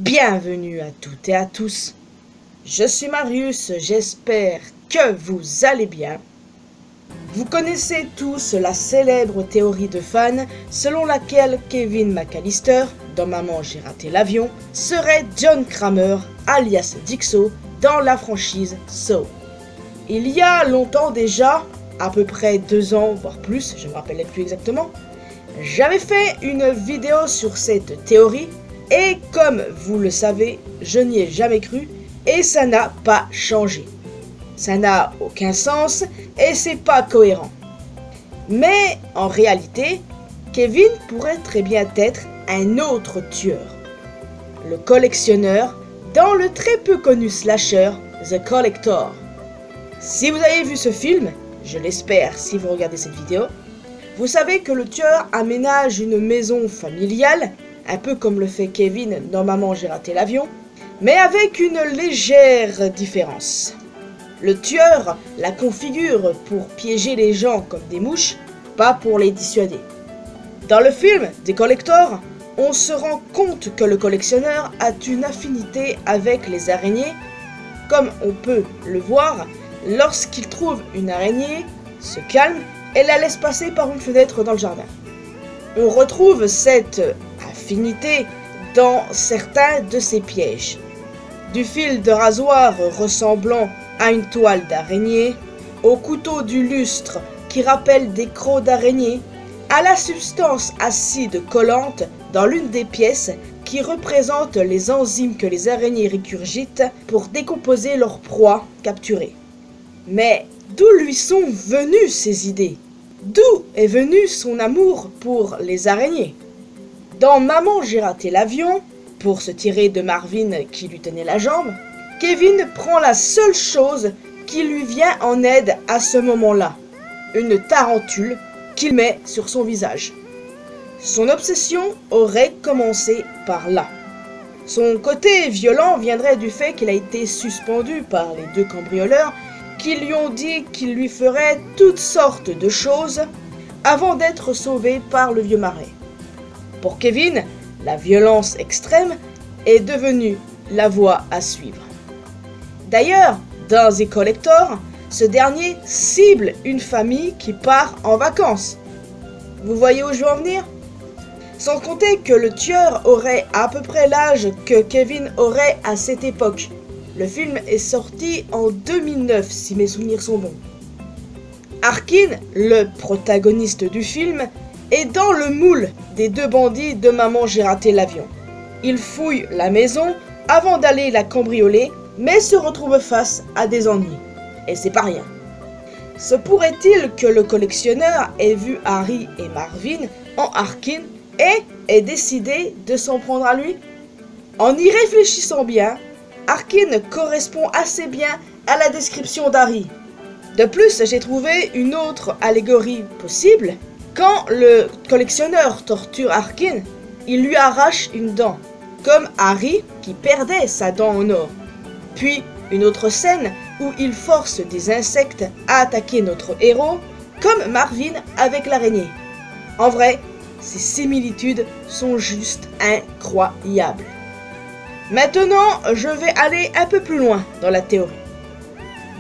Bienvenue à toutes et à tous. Je suis Marius, j'espère que vous allez bien. Vous connaissez tous la célèbre théorie de fans selon laquelle Kevin McAllister, dans Maman j'ai raté l'avion, serait John Kramer, alias Dixo, dans la franchise Saw. Il y a longtemps déjà, à peu près 2 ans, voire plus, je ne me rappelle plus exactement, j'avais fait une vidéo sur cette théorie et comme vous le savez, je n'y ai jamais cru et ça n'a pas changé. Ça n'a aucun sens et c'est pas cohérent. Mais en réalité, Kevin pourrait très bien être un autre tueur. Le collectionneur dans le très peu connu slasher The Collector. Si vous avez vu ce film, je l'espère si vous regardez cette vidéo, vous savez que le tueur aménage une maison familiale, un peu comme le fait Kevin dans Maman j'ai raté l'avion, mais avec une légère différence. Le tueur la configure pour piéger les gens comme des mouches, pas pour les dissuader. Dans le film The Collector, on se rend compte que le collectionneur a une affinité avec les araignées, comme on peut le voir lorsqu'il trouve une araignée, se calme et la laisse passer par une fenêtre dans le jardin. On retrouve cette affinité dans certains de ses pièges. Du fil de rasoir ressemblant à une toile d'araignée, au couteau du lustre qui rappelle des crocs d'araignée, à la substance acide collante dans l'une des pièces qui représente les enzymes que les araignées régurgitent pour décomposer leur proie capturée. Mais d'où lui sont venues ces idées? D'où est venu son amour pour les araignées? Dans Maman j'ai raté l'avion, pour se tirer de Marvin qui lui tenait la jambe, Kevin prend la seule chose qui lui vient en aide à ce moment-là, une tarentule qu'il met sur son visage. Son obsession aurait commencé par là. Son côté violent viendrait du fait qu'il a été suspendu par les 2 cambrioleurs qui lui ont dit qu'il lui ferait toutes sortes de choses avant d'être sauvé par le vieux marais. Pour Kevin, la violence extrême est devenue la voie à suivre. D'ailleurs, dans The Collector, ce dernier cible une famille qui part en vacances. Vous voyez où je veux en venir? Sans compter que le tueur aurait à peu près l'âge que Kevin aurait à cette époque. Le film est sorti en 2009, si mes souvenirs sont bons. Arkin, le protagoniste du film, est dans le moule des 2 bandits de Maman j'ai raté l'avion. Il fouille la maison avant d'aller la cambrioler, mais se retrouve face à des ennuis. Et c'est pas rien. Se pourrait-il que le collectionneur ait vu Harry et Marvin en Arkin et ait décidé de s'en prendre à lui? En y réfléchissant bien, Arkin correspond assez bien à la description d'Harry. De plus, j'ai trouvé une autre allégorie possible. Quand le collectionneur torture Arkin, il lui arrache une dent, comme Harry qui perdait sa dent en or. Puis, une autre scène où il force des insectes à attaquer notre héros, comme Marvin avec l'araignée. En vrai, ces similitudes sont juste incroyables. Maintenant, je vais aller un peu plus loin dans la théorie.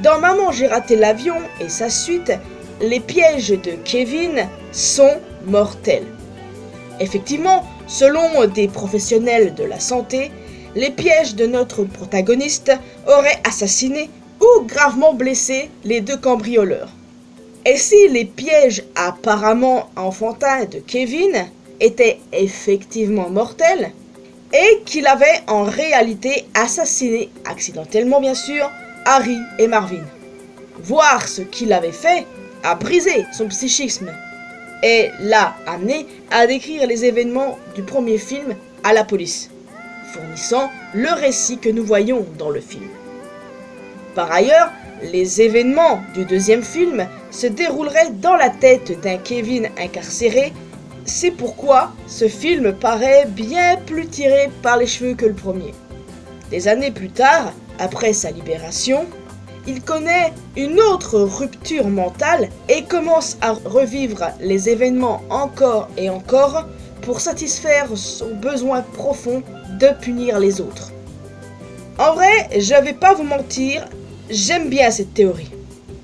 Dans Maman j'ai raté l'avion et sa suite, les pièges de Kevin sont mortels. Effectivement, selon des professionnels de la santé, les pièges de notre protagoniste auraient assassiné ou gravement blessé les 2 cambrioleurs. Et si les pièges apparemment enfantins de Kevin étaient effectivement mortels, et qu'il avait en réalité assassiné, accidentellement bien sûr, Harry et Marvin. Voir ce qu'il avait fait a brisé son psychisme et l'a amené à décrire les événements du premier film à la police, fournissant le récit que nous voyons dans le film. Par ailleurs, les événements du 2e film se dérouleraient dans la tête d'un Kevin incarcéré. C'est pourquoi ce film paraît bien plus tiré par les cheveux que le premier. Des années plus tard, après sa libération, il connaît une autre rupture mentale et commence à revivre les événements encore et encore pour satisfaire son besoin profond de punir les autres. En vrai, je vais pas vous mentir, j'aime bien cette théorie.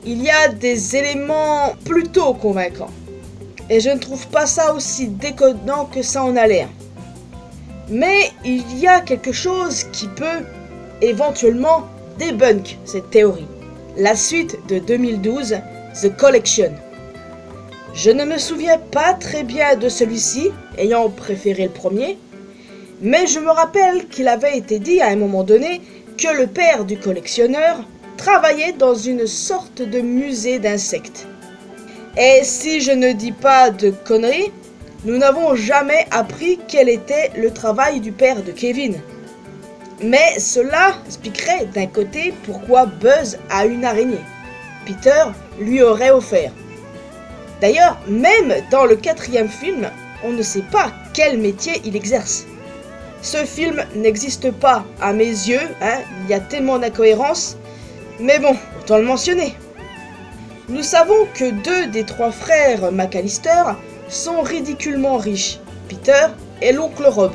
Il y a des éléments plutôt convaincants. Et je ne trouve pas ça aussi déconnant que ça en a l'air. Mais il y a quelque chose qui peut éventuellement débunk cette théorie. La suite de 2012, The Collection. Je ne me souviens pas très bien de celui-ci, ayant préféré le premier, mais je me rappelle qu'il avait été dit à un moment donné que le père du collectionneur travaillait dans une sorte de musée d'insectes. Et si je ne dis pas de conneries, nous n'avons jamais appris quel était le travail du père de Kevin. Mais cela expliquerait d'un côté pourquoi Buzz a une araignée. Peter lui aurait offert. D'ailleurs, même dans le 4e film, on ne sait pas quel métier il exerce. Ce film n'existe pas à mes yeux, il y a tellement d'incohérences, mais bon, autant le mentionner. Nous savons que 2 des 3 frères McAllister sont ridiculement riches, Peter et l'oncle Rob.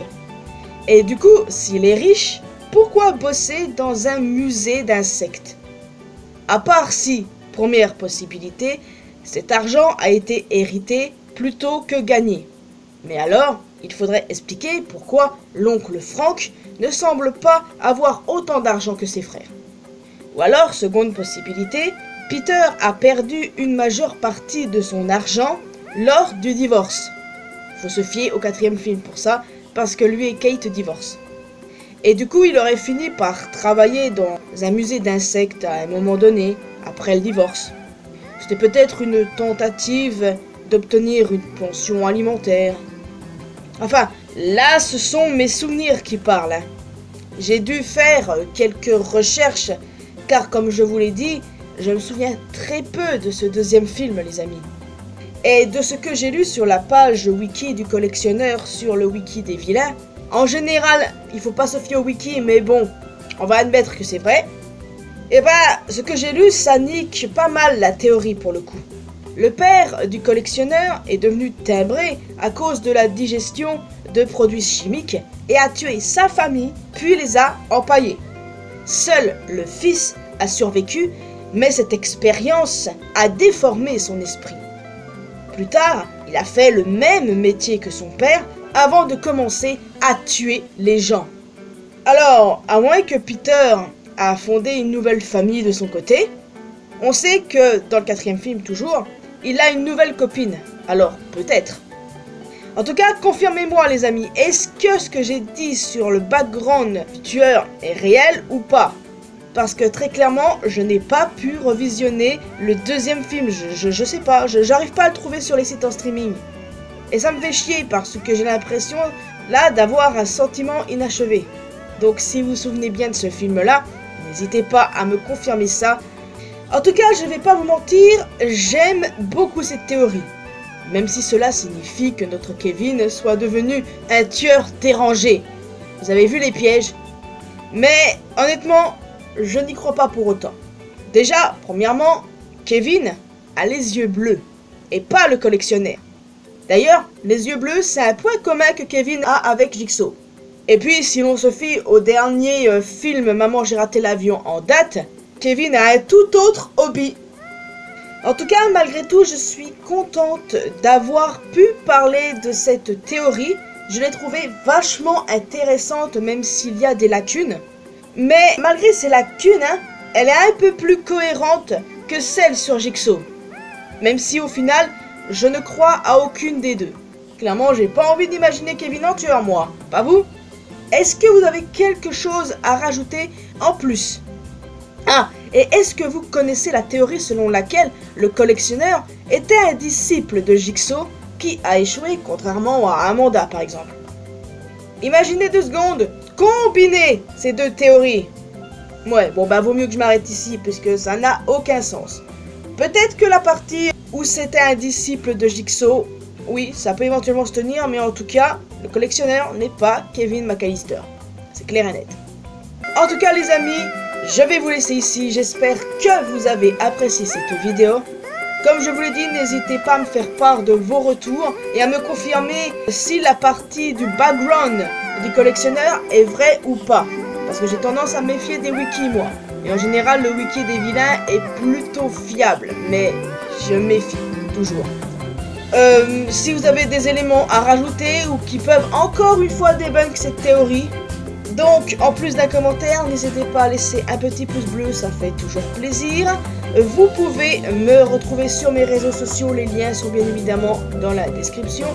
Et du coup, s'il est riche, pourquoi bosser dans un musée d'insectes? À part si, première possibilité, cet argent a été hérité plutôt que gagné. Mais alors, il faudrait expliquer pourquoi l'oncle Frank ne semble pas avoir autant d'argent que ses frères. Ou alors, seconde possibilité, Peter a perdu une majeure partie de son argent lors du divorce. Faut se fier au 4e film pour ça, parce que lui et Kate divorcent. Et du coup, il aurait fini par travailler dans un musée d'insectes à un moment donné, après le divorce. C'était peut-être une tentative d'obtenir une pension alimentaire. Enfin, là, ce sont mes souvenirs qui parlent. J'ai dû faire quelques recherches, car comme je vous l'ai dit, je me souviens très peu de ce 2e film, les amis. Et de ce que j'ai lu sur la page wiki du collectionneur sur le wiki des vilains, en général, il faut pas se fier au wiki, mais bon, on va admettre que c'est vrai. Et ce que j'ai lu, ça nique pas mal la théorie pour le coup. Le père du collectionneur est devenu timbré à cause de la digestion de produits chimiques et a tué sa famille, puis les a empaillés. Seul le fils a survécu, mais cette expérience a déformé son esprit. Plus tard, il a fait le même métier que son père avant de commencer à tuer les gens. Alors, à moins que Peter a fondé une nouvelle famille de son côté, on sait que, dans le 4e film toujours, il a une nouvelle copine. Alors, peut-être. En tout cas, confirmez-moi les amis, est-ce que ce que j'ai dit sur le background du tueur est réel ou pas? Parce que très clairement, je n'ai pas pu revisionner le 2e film, je sais pas, j'arrive pas à le trouver sur les sites en streaming. Et ça me fait chier parce que j'ai l'impression, là, d'avoir un sentiment inachevé. Donc si vous vous souvenez bien de ce film-là, n'hésitez pas à me confirmer ça. En tout cas, je vais pas vous mentir, j'aime beaucoup cette théorie. Même si cela signifie que notre Kevin soit devenu un tueur dérangé. Vous avez vu les pièges? Mais honnêtement, je n'y crois pas pour autant. Déjà, premièrement, Kevin a les yeux bleus, et pas le collectionneur. D'ailleurs, les yeux bleus, c'est un point commun que Kevin a avec Jigsaw. Et puis, si l'on se fie au dernier film Maman j'ai raté l'avion en date, Kevin a un tout autre hobby. En tout cas, malgré tout, je suis contente d'avoir pu parler de cette théorie. Je l'ai trouvée vachement intéressante, même s'il y a des lacunes. Mais malgré ces lacunes, elle est un peu plus cohérente que celle sur Jigsaw. Même si au final, je ne crois à aucune des deux. Clairement, j'ai pas envie d'imaginer Kevin en tueur, moi. Pas vous? Est-ce que vous avez quelque chose à rajouter en plus? Ah, et est-ce que vous connaissez la théorie selon laquelle le collectionneur était un disciple de Jigsaw qui a échoué, contrairement à Amanda par exemple? Imaginez 2 secondes, combinez ces 2 théories. Ouais, bon vaut mieux que je m'arrête ici puisque ça n'a aucun sens. Peut-être que la partie où c'était un disciple de Jigsaw, oui, ça peut éventuellement se tenir, mais en tout cas, le collectionneur n'est pas Kevin McAllister. C'est clair et net. En tout cas les amis, je vais vous laisser ici, j'espère que vous avez apprécié cette vidéo. Comme je vous l'ai dit, n'hésitez pas à me faire part de vos retours et à me confirmer si la partie du background du collectionneur est vraie ou pas. Parce que j'ai tendance à me méfier des wikis, moi. Et en général, le wiki des vilains est plutôt fiable, mais je méfie toujours. Si vous avez des éléments à rajouter ou qui peuvent encore une fois débunk cette théorie, donc en plus d'un commentaire, n'hésitez pas à laisser un petit pouce bleu, ça fait toujours plaisir. Vous pouvez me retrouver sur mes réseaux sociaux, les liens sont bien évidemment dans la description.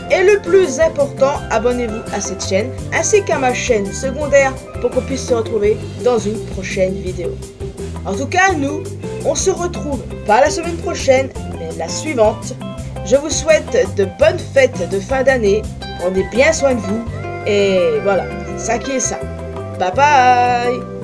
Et le plus important, abonnez-vous à cette chaîne ainsi qu'à ma chaîne secondaire pour qu'on puisse se retrouver dans une prochaine vidéo. En tout cas, nous, on se retrouve pas la semaine prochaine, mais la suivante. Je vous souhaite de bonnes fêtes de fin d'année, prenez bien soin de vous, et voilà, ça qui est ça. Bye bye!